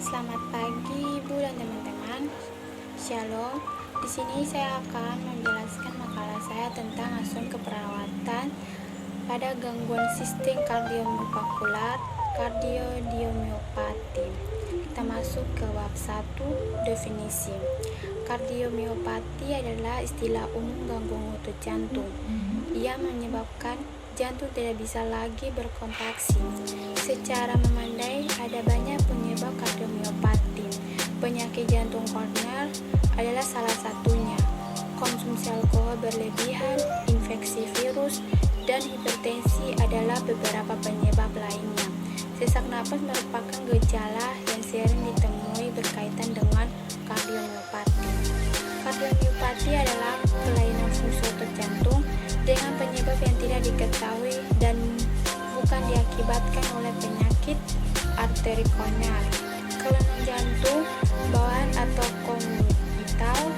Selamat pagi Ibu dan teman-teman. Shalom. Di sini saya akan menjelaskan makalah saya tentang asuhan keperawatan pada gangguan sistem kardiomyovakular, kardiomyopati. Kita masuk ke bab 1, definisi. Kardiomyopati adalah istilah umum gangguan otot jantung. Ia menyebabkan jantung tidak bisa lagi berkontraksi. Secara memandai, ada banyak penyebab kardiomyopati. Penyakit jantung koroner adalah salah satunya. Konsumsi alkohol berlebihan, infeksi virus, dan hipertensi adalah beberapa penyebab lainnya. Sesak napas merupakan gejala yang sering ditemui berkaitan dengan kardiomyopati. Kardiomyopati adalah kelainan fungsi otot jantung dengan penyebab yang tidak diketahui dan bukan diakibatkan oleh penyakit arteri koroner, kelainan jantung bawaan atau kongenital,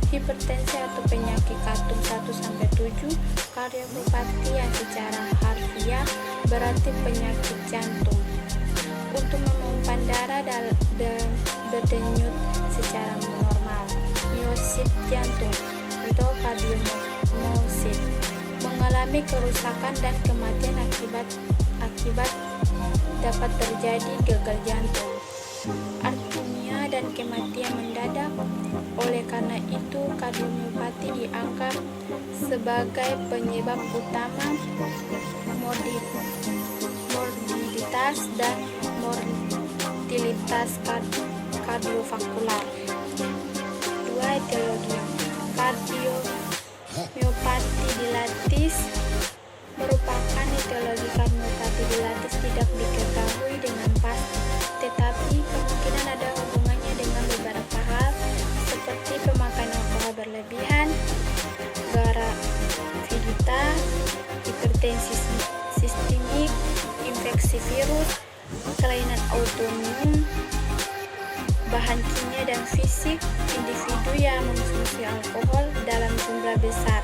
hipertensi atau penyakit kantung 1-7, kardiomyopati yang secara harfiah berarti penyakit jantung. Untuk memompa darah dan berdenyut secara normal, miosit jantung atau kardiomyosit mengalami kerusakan dan kematian akibat dapat terjadi gagal jantung, artinya dan kematian mendadak. Oleh karena itu, kardiomyopati dianggap sebagai penyebab utama morbiditas dan mortalitas kardiovaskular. 2. Etiologi. Kardiomyopati dilatis merupakan etiologi kardiomyopati dilatis tidak diketahui dengan pasti, tetapi kemungkinan ada hubungannya dengan beberapa hal seperti pemakaian alkohol berlebihan, graviditas, hipertensi sistemik, infeksi virus, kelainan autoimun, bahan kimia dan fisik, individu yang mengonsumsi alkohol dalam jumlah besar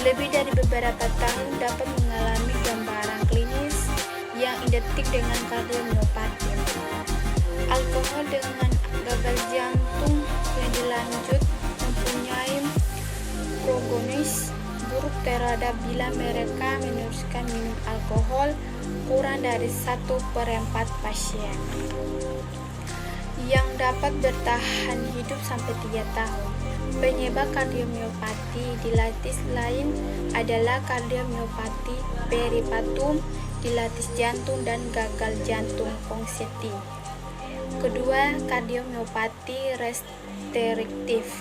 lebih dari beberapa tahun dapat mengalami gambaran klinis yang identik dengan kardiomyopati. Alkohol dengan gagal jantung yang dilanjut mempunyai prognosis buruk terhadap bila mereka meneruskan minum alkohol kurang dari 1/4 pasien yang dapat bertahan hidup sampai 3 tahun. Penyebab kardiomyopati dilatis lain adalah kardiomyopati peripartum, dilatis jantung, dan gagal jantung kongenital. Kedua, kardiomyopati restriktif.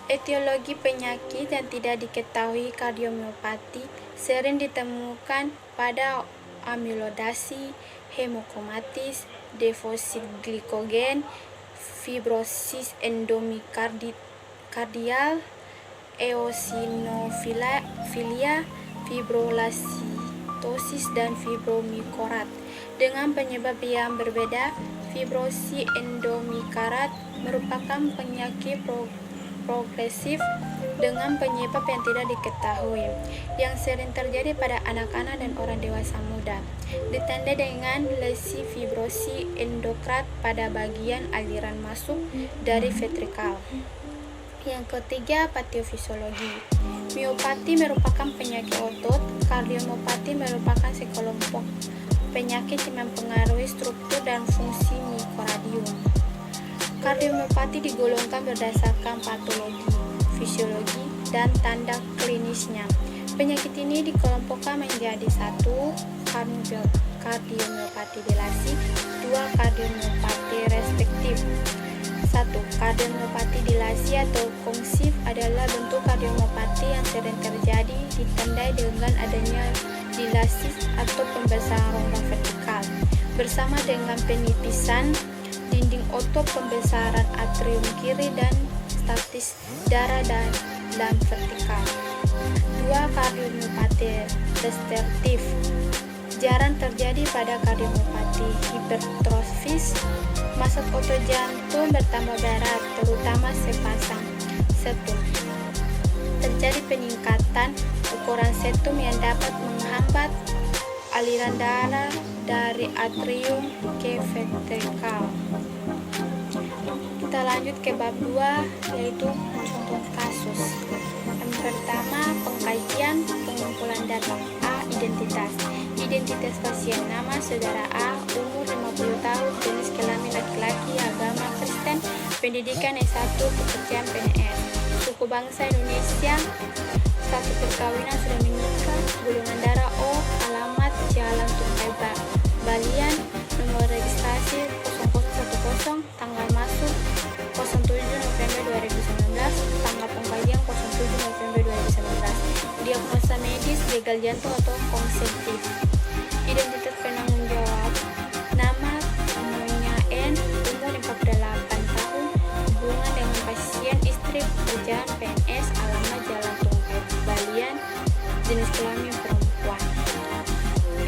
Etiologi penyakit yang tidak diketahui kardiomyopati sering ditemukan pada amilodasi, hemokromatis, defisit glikogen, fibrosis endomikardial, eosinofilia, fibroblastosis, dan fibromyokard. Dengan penyebab yang berbeda, fibrosis endomikard merupakan penyakit progresif dengan penyebab yang tidak diketahui, yang sering terjadi pada anak-anak dan orang dewasa muda. Ditandai dengan lesi fibrosis endokard pada bagian aliran masuk dari ventrikel. Yang ketiga, patofisiologi. Myopati merupakan penyakit otot. Kardiomyopati merupakan sekelompok penyakit yang mempengaruhi struktur dan fungsi miokardium. Kardiomyopati digolongkan berdasarkan patologi, fisiologi, dan tanda klinisnya. Penyakit ini dikelompokkan menjadi 1. Kardiomyopati dilatis, 2. Kardiomyopati restriktif. 1. Kardiomyopati dilasi atau kongenital adalah bentuk kardiomyopati yang sering terjadi, ditandai dengan adanya dilasis atau pembesaran rongga vertikal bersama dengan penipisan dinding otot, pembesaran atrium kiri, dan stasis darah dan vertikal. 2. Kardiomyopati restriktif jarang terjadi pada kardiomyopati hipertrofis. Massa otot jantung bertambah berat, terutama sepasang. 1. Terjadi peningkatan ukuran septum yang dapat menghambat aliran darah dari atrium ke ventrikel. Kita lanjut ke bab 2, yaitu contoh kasus. Yang pertama, pengkajian pengumpulan data. A. Identitas pasien. Nama saudara A, umur 50 tahun, jenis kelamin laki-laki, agama Kristen, pendidikan S1, pekerjaan PNS, suku bangsa Indonesia, status perkawinan sudah menikah, golongan darah O, alamat Jalan Tungkai Balian, nomor registrasi 0010, tanggal masuk 07 November 2019, tanggal pengkajian 07 November 2019, diagnosa medis gagal jantung atau konsumtif. Identitas penanggung jawab. Nama namanya N, umur 48 tahun, hubungan dengan pasien istri, pekerjaan PNS, alamat Jalan Tungkai Balian, jenis kelamin perempuan. B.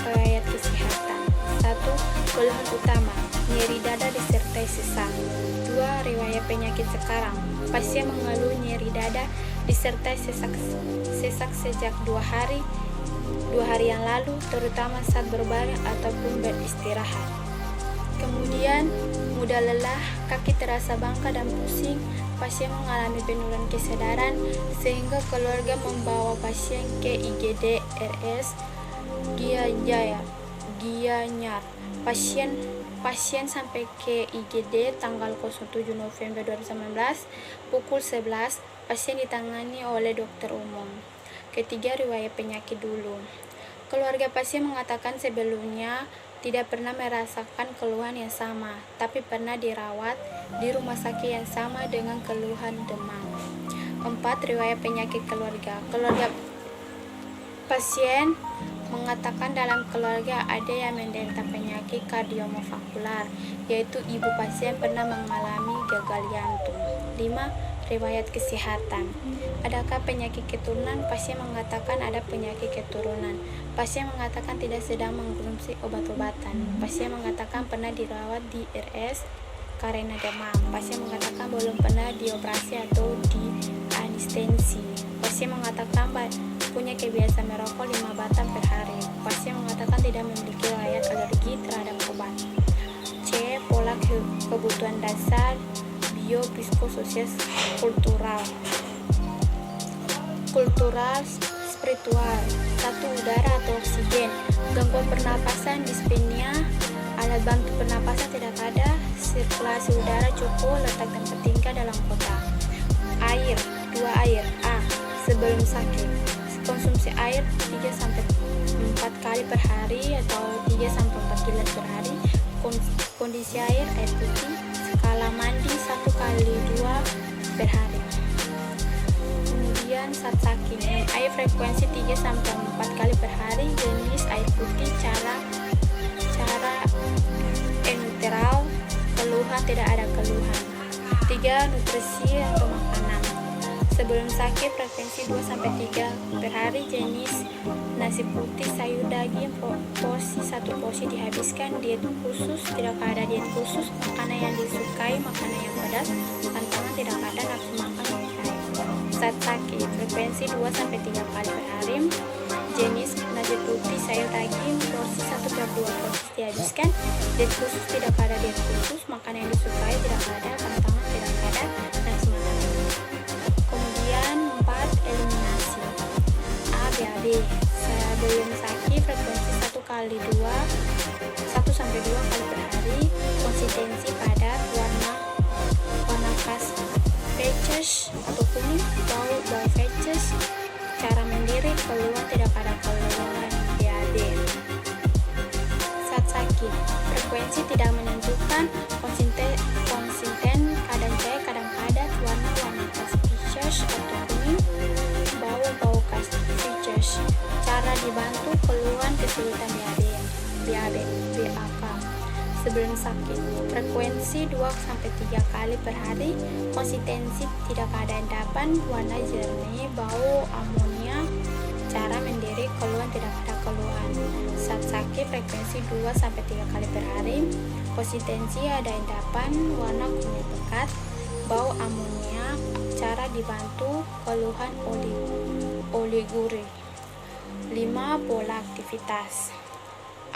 Riwayat kesehatan. 1. Keluhan utama, nyeri dada disertai sesak. 2. Riwayat penyakit sekarang. Pasien mengeluh nyeri dada disertai sesak sejak 2 hari yang lalu, terutama saat berbaring ataupun beristirahat. Kemudian, mudah lelah, kaki terasa bengkak dan pusing, pasien mengalami penurunan kesadaran, sehingga keluarga membawa pasien ke IGD RS Gianyar. Pasien sampai ke IGD tanggal 07 November 2019 pukul 11. Pasien ditangani oleh dokter umum. Ketiga, riwayat penyakit dulu. Keluarga pasien mengatakan sebelumnya tidak pernah merasakan keluhan yang sama, tapi pernah dirawat di rumah sakit yang sama dengan keluhan demam. 4. Riwayat penyakit keluarga. Keluarga pasien mengatakan dalam keluarga ada yang menderita penyakit kardiovaskular, yaitu ibu pasien pernah mengalami gagal jantung. 5. Riwayat kesehatan. Adakah penyakit keturunan? Pasien mengatakan ada penyakit keturunan. Pasien mengatakan tidak sedang mengkonsumsi obat-obatan. Pasien mengatakan pernah dirawat di RS karena demam. Pasien mengatakan belum pernah dioperasi atau di anestesi. Pasien mengatakan punya kebiasaan merokok 5 batang per hari. Pasien mengatakan tidak memiliki riwayat alergi terhadap obat. C. Pola kebutuhan dasar biopsikososial kultural spiritual. 1. Udara atau oksigen. Gangguan pernapasan, dyspnea, alat bantu pernapasan tidak ada, sirkulasi udara cukup, letak tempat tinggal dalam kota. Air. 2. Air. A. Sebelum sakit, konsumsi air 3-4 kali per hari atau 3-4 gelas per hari. Kondisi air putih, skala mandi 1 kali 2 per hari. Kemudian saat sakit, minum air frekuensi 3-4 kali per hari, jenis air putih, cara neutral, keluhan tidak ada keluhan. 3. Nutrisi atau makanan. Sebelum sakit, frekuensi 2-3 per hari, jenis nasi putih, sayur, daging, porsi 1 porsi dihabiskan. Diet khusus, tidak ada diet khusus. Makanan yang disukai, makanan yang pedas, tantangan tidak ada, nafsu makan mencair. Saat sakit, frekuensi 2-3 kali per hari, jenis nasi putih, sayur, daging, porsi 1/2 porsi dihabiskan. Diet khusus, tidak ada diet khusus. Makanan yang disukai, tidak ada, tantangan tidak ada, nafsu makan. Kemudian 4. Eliminasi. A, BAB. Sebelum sakit, frekuensi 1-2 kali per hari, konsistensi padat, warna khas feces atau kuning, bau feces, cara mendiri, keluhan tidak ada keluhan, BAB. Saat sakit, frekuensi tidak menentukan, konsisten, kadang cair, kadang padat, warna khas feces atau kuning, bau khas feces, cara dibantu, keluhan, kesulitan BAK. Sebelum sakit, frekuensi 2-3 kali per hari, konsistensi tidak ada endapan, warna jernih, bau amonia, cara mendiri, keluhan tidak ada keluhan. Saat sakit, frekuensi 2-3 kali per hari, konsistensi ada endapan, warna kuning pekat, bau amonia, cara dibantu, keluhan oligurie. 5. Pola aktivitas.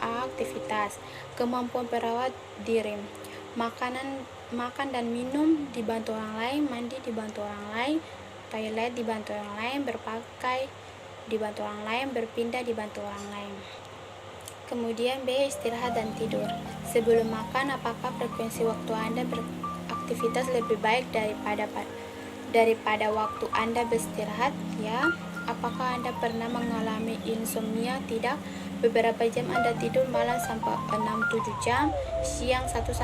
aktivitas, kemampuan perawat diri, makan dan minum dibantu orang lain, mandi dibantu orang lain, toilet dibantu orang lain, berpakaian dibantu orang lain, berpindah dibantu orang lain. Kemudian B. Istirahat dan tidur. Sebelum makan, apakah frekuensi waktu Anda beraktivitas lebih baik daripada waktu Anda beristirahat? Ya. Apakah Anda pernah mengalami insomnia? Tidak. Beberapa jam Anda tidur malam sampai 6-7 jam, siang 1-2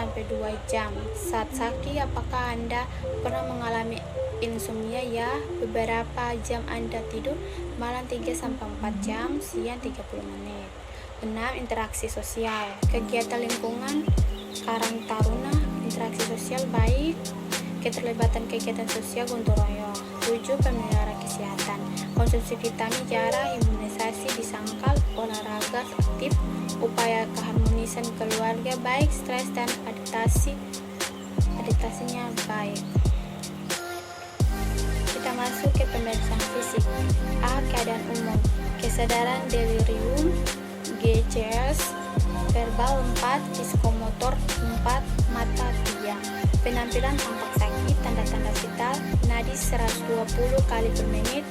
jam. Saat sakit, apakah Anda pernah mengalami insomnia? Ya. Beberapa jam Anda tidur malam 3-4 jam, siang 30 menit. 6. Interaksi sosial. Kegiatan lingkungan Karang Taruna, interaksi sosial baik, keterlibatan kegiatan sosial gotong royong. 7. Pemelihara kesehatan. Konsumsi vitamin, jarang, imunisasi disangkal, olahraga aktif, upaya keharmonisan keluarga baik, stres dan adaptasinya baik. Kita masuk ke pemeriksaan fisik. A. Keadaan umum. Kesadaran delirium, GCS, verbal 4, psikomotor 4, mata 3. Penampilan tampak sakit, tanda-tanda vital, nadi 120 kali per menit,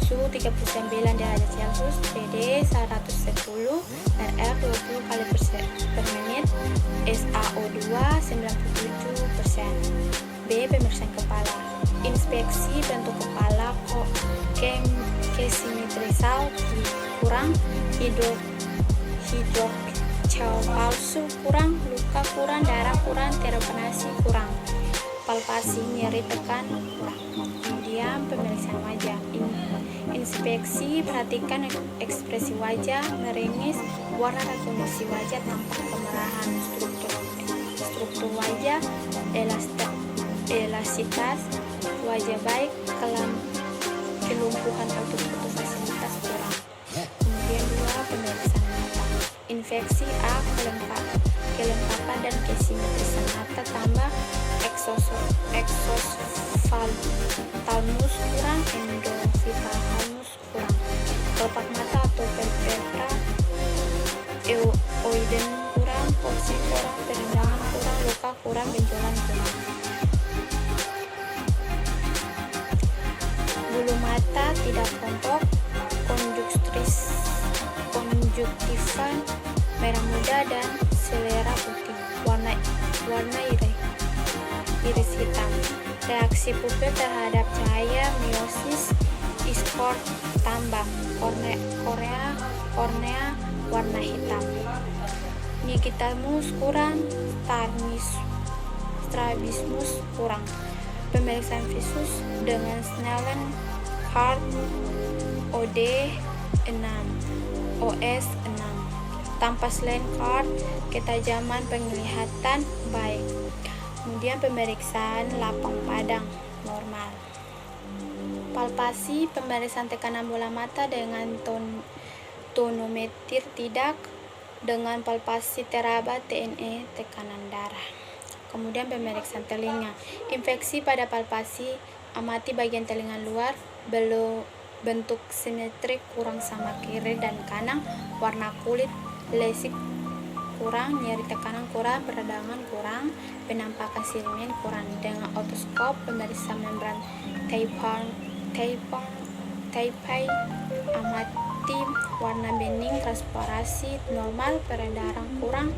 suhu 39 derajat Celcius, PD 110, RR 20 kali per menit, SaO2 97%. B. Pemeriksaan kepala. Inspeksi bentuk kepala, kesimetrisal kurang, hidrogel palsu kurang, luka kurang, darah kurang, terpenasi kurang, palpasi nyeri tekan kurang. Kemudian pemeriksaan wajah. Inspeksi, perhatikan ekspresi wajah, meringis, warna dan kondisi wajah, tampak kemerahan, struktur wajah, elastisitas wajah baik, kelumpuhan atau fasilitas kurang. Kemudian 2. Pemeriksaan mata. Infeksi. A. Kelengkapan dan kesimetrisan mata, tambah exophthalmus kurang, endophthalmus kurang, kelopak mata atau palpebra oiden kurang, porsi kurang, perendahan kurang, luka kurang, benjolan kurang. Bulu mata tidak kontok, konjuktiva merah muda dan selera putih, warna iris hitam. Reaksi pupil terhadap cahaya, meiosis, skor tambah, kornea warna hitam. Nigitamus kurang, strabismus kurang. Pemeriksaan visus dengan Snellen Card OD 6, OS 6. Tanpa Snellen Card, ketajaman penglihatan baik. Kemudian pemeriksaan lapang padang normal. Palpasi, pemeriksaan tekanan bola mata dengan tonometer tidak, dengan palpasi teraba TNE tekanan darah. Kemudian pemeriksaan telinga. Infeksi pada palpasi, amati bagian telinga luar, bentuk simetrik kurang sama kiri dan kanan, warna kulit lesik kurang, nyeri tekanan kurang, peradangan kurang, penampakan sirmen kurang. Dengan otoskop, pemeriksaan membran Taipei, amati warna bening, transparasi normal, peredaran kurang,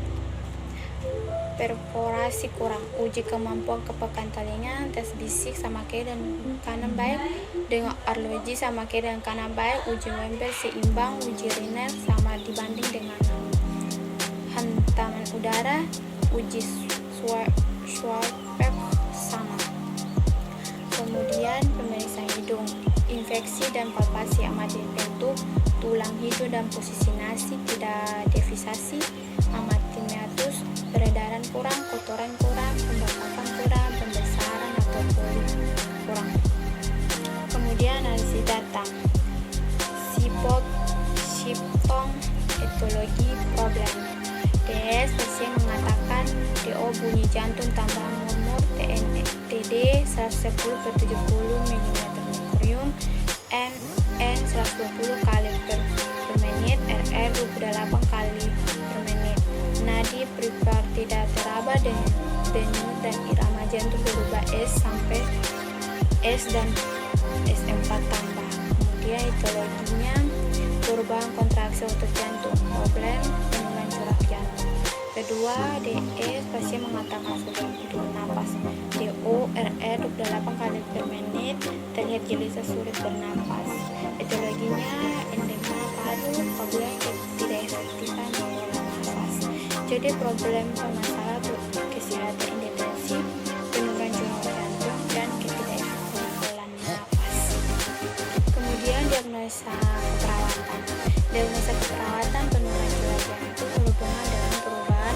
perforasi kurang. Uji kemampuan kepekaan telinga, tes bisik sama kiri dan kanan baik, dengan arloji sama kiri dan kanan baik, uji Wember seimbang, uji Riner sama dibanding dengan hantaman udara, uji Schwartzberg sama. Kemudian pemeriksaan hidung. Infeksi dan palpasi, amati bentuk tulang hidung dan posisi nasi tidak devisasi, amati meatus, peredaran kurang, kotoran kurang, pembengkakan kurang, pembesaran atau poli kurang. Kemudian analisis data. Simptom etologi problem. DS pasien mengatakan DO bunyi jantung tambah murmur, TD 110/70 mm/merkurium, NN 120 kali per menit, RR 28 kali per menit. perifer tidak teraba, denyut dan irama jantung berubah S dan S4 tambah. Kemudian etiologinya perubahan kontraksi otot jantung, problem penurunan curah jantung. Kedua, DS pasien mengatakan sudah butuh napas. DO RE 28 kali per menit, terlihat gelisah sulit bernapas. Etiologinya endema paru, problem tidak efektifan mengolah nafas. Jadi problem permasalahan kesehatan intensif, penurunan curah jantung dan ketidakefektifan nafas. Kemudian diagnosa keperawatan. Diagnosa keperawatan penurunan curah jantung berhubungan dengan perubahan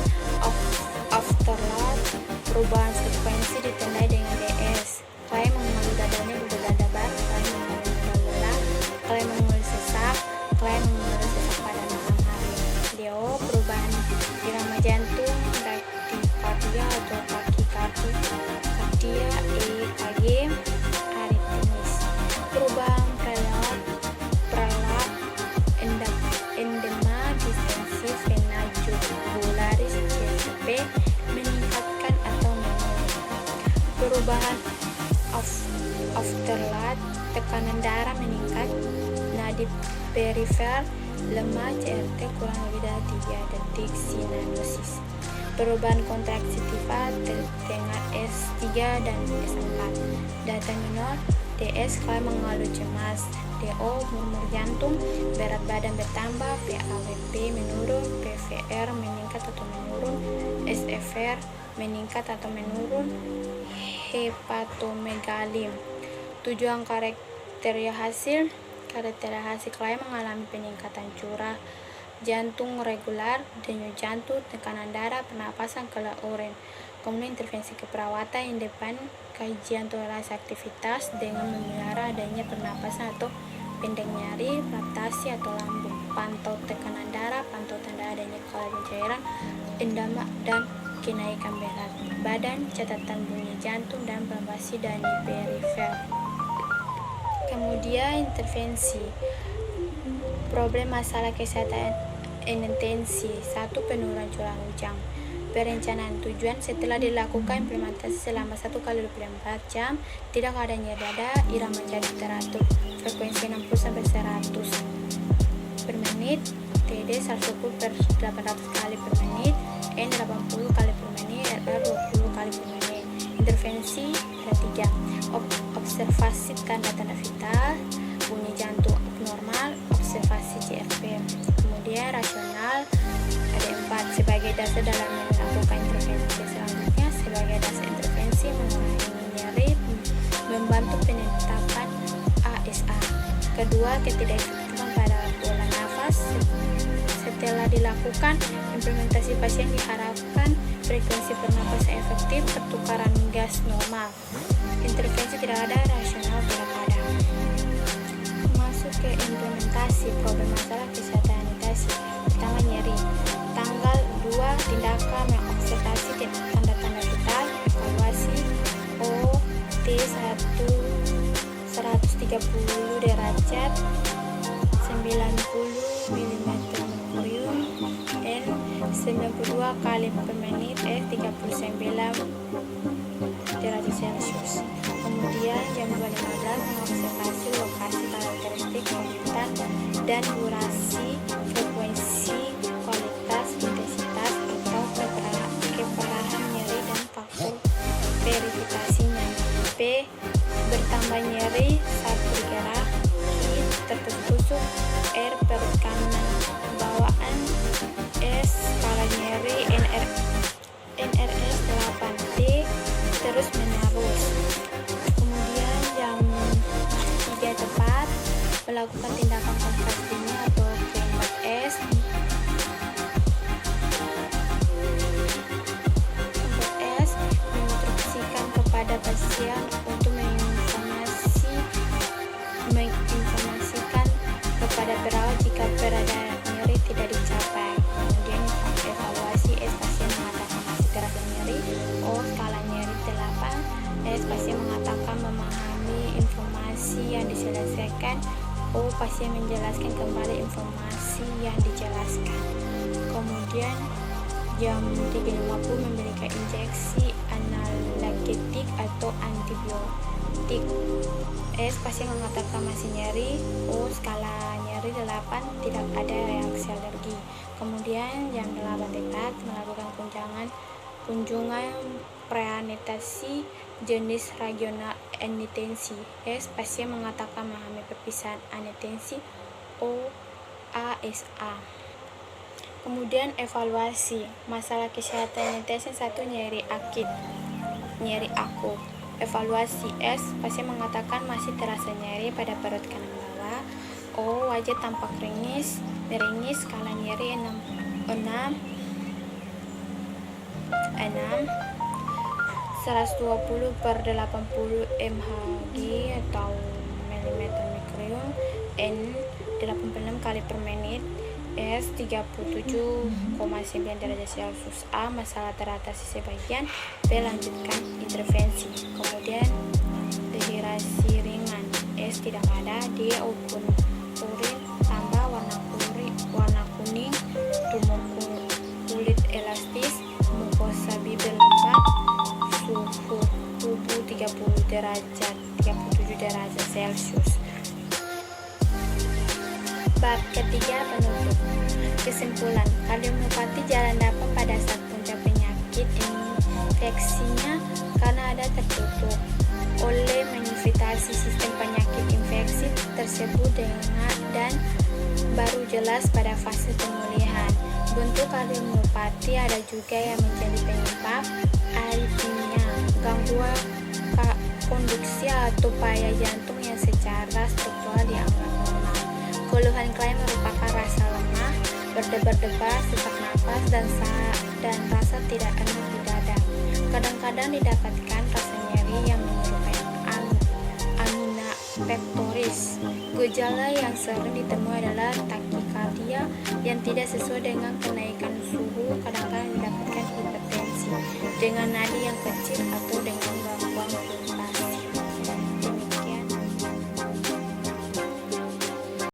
afterlife, perubahan frekuensi ditandai dengan DS. Klien mengalami dadanya berdebar-debar, klien mengalami mudah lelah, klien mengalami sesak, klien mengalami sesak pada malam hari. DO perubahan irama jantung, bradykardia atau takikardia, EKG, aritmis. Perubahan prelat, endema distensif vena jugularis CSP meningkatkan atau menurun. Perubahan afterlife, tekanan darah meningkat, nadi perifer lemah, CRT kurang lebih dari 3 detik, sinanosis. Perubahan kontraksi tiba dengan S3 dan S4. Data minor, DS klien mengeluh cemas, DO murmur jantung, berat badan bertambah, PAWP menurun, PVR meningkat atau menurun, SFR meningkat atau menurun, hepatomegalim. Tujuan kriteria hasil klien mengalami peningkatan curah jantung regular, denyut jantung, tekanan darah, pernapasan, keluar urin. Kemudian intervensi keperawatan yang depan kajian toleransi aktivitas dengan memelihara adanya pernapasan atau pendek nyari, palpitasi atau lambung, pantau tekanan darah, pantau tanda adanya kolagen cairan, endema dan kenaikan berat badan, catatan bunyi jantung dan palpasi dari perifer. Kemudian intervensi problem masalah kesehatan intensi. 1. Penurunan curah hujan. Perencanaan tujuan setelah dilakukan implementasi selama 1 kali 24 jam, tidak ada nyeri dada, irama jantung teratur, frekuensi 60-100 per menit, TD 110 per 800 kali per menit, N 80 kali per menit, RR 20 kali per menit. Intervensi ada 3. Observasi tanda-tanda vital, bunyi jantung abnormal, observasi CFP. Kemudian rasional ada 4 sebagai dasar dalam melakukan intervensi. Selanjutnya sebagai dasar intervensi mengurangi nyeri, membantu penetapan ASA. Kedua, ketidakefektifan pada pola nafas. Setelah dilakukan implementasi, pasien diharapkan frekuensi pernapasan efektif, pertukaran gas normal. Intervensi tidak ada, rasional tidak ada. Masuk ke implementasi problem masalah kesehatan intensif. Pertama, nyeri. Tanggal 2, tindakan mengobservasi tanda-tanda vital, evaluasi OT 130 derajat, 90 mm merkurium, N 92 kali per menit, S 39 derajat Celcius. Kemudian jam 2.15 mengobservasi lokasi, karakteristik, komentar, dan durasi, frekuensi, kualitas, intensitas atau keparahan nyeri dan faktor verifikasinya. P. Bertambah nyeri saat bergerak, I. tertusuk, R. perut kanan bawaan, S. skala nyeri, NRS 8, T. terus menerus. Kemudian jam 3 tepat melakukan tindakan kontraksinya atau K4S. K4S menginstruksikan kepada pasien untuk menginformasikan kepada perawat jika peredaran nyeri tidak dicapai. Kemudian evaluasi, S. pasien mengatakan masih terasa nyeri, O. skala nyeri 8, S. pasien mengatakan memahami informasi yang diselesaikan, O. pasien menjelaskan kembali informasi yang dijelaskan. Kemudian jam 3.50 memberikan injeksi analgetik atau antibiotik. S. Pasien mengatakan masih nyeri. O. Skala nyeri 8, tidak ada reaksi alergi. Kemudian jam 8 tepat melakukan kunjungan preanestesi jenis regional anestesi. S. Pasien mengatakan mengalami perpisahan anestesi. O. ASA. Kemudian evaluasi masalah kesehatan anestesi 1. Nyeri akut. Evaluasi. S. Pasien mengatakan masih terasa nyeri pada perut kanan bawah. O. Wajah tampak meringis, skala nyeri 120/80 mHg atau milimeter mikron. N. 86 kali per menit. S. 37,9 derajat Celcius. A. Masalah teratasi sebagian. B. Lanjutkan intervensi. Kemudian dehidrasi ringan. S. Tidak ada. D. Urin tambah warna kuning, tumor kulit elastis, mukosa bibir lembab, suhu tubuh 37 derajat Celcius. Bab ketiga, penutup. Kesimpulan, kardiomiopati jalan dapat pada saat puncak penyakit infeksinya karena ada tertutup oleh manifestasi sistem penyakit infeksi tersebut dan baru jelas pada fase pemulihan. Bentuk kardiomiopati ada juga yang menjadi penyebab aritmia, gangguan konduksi atau paya jantung yang secara struktural dianggap normal. Keluhan klien merupakan rasa lemah, berdebar-debar, sesak napas, dan rasa tidak enak di dada. Kadang-kadang didapatkan rasa nyeri yang menyerupai angina pectoris. Gejala yang sering ditemui adalah takikardia yang tidak sesuai dengan kenaikan suhu. Kadang-kadang didapatkan hipertensi dengan nadi yang kecil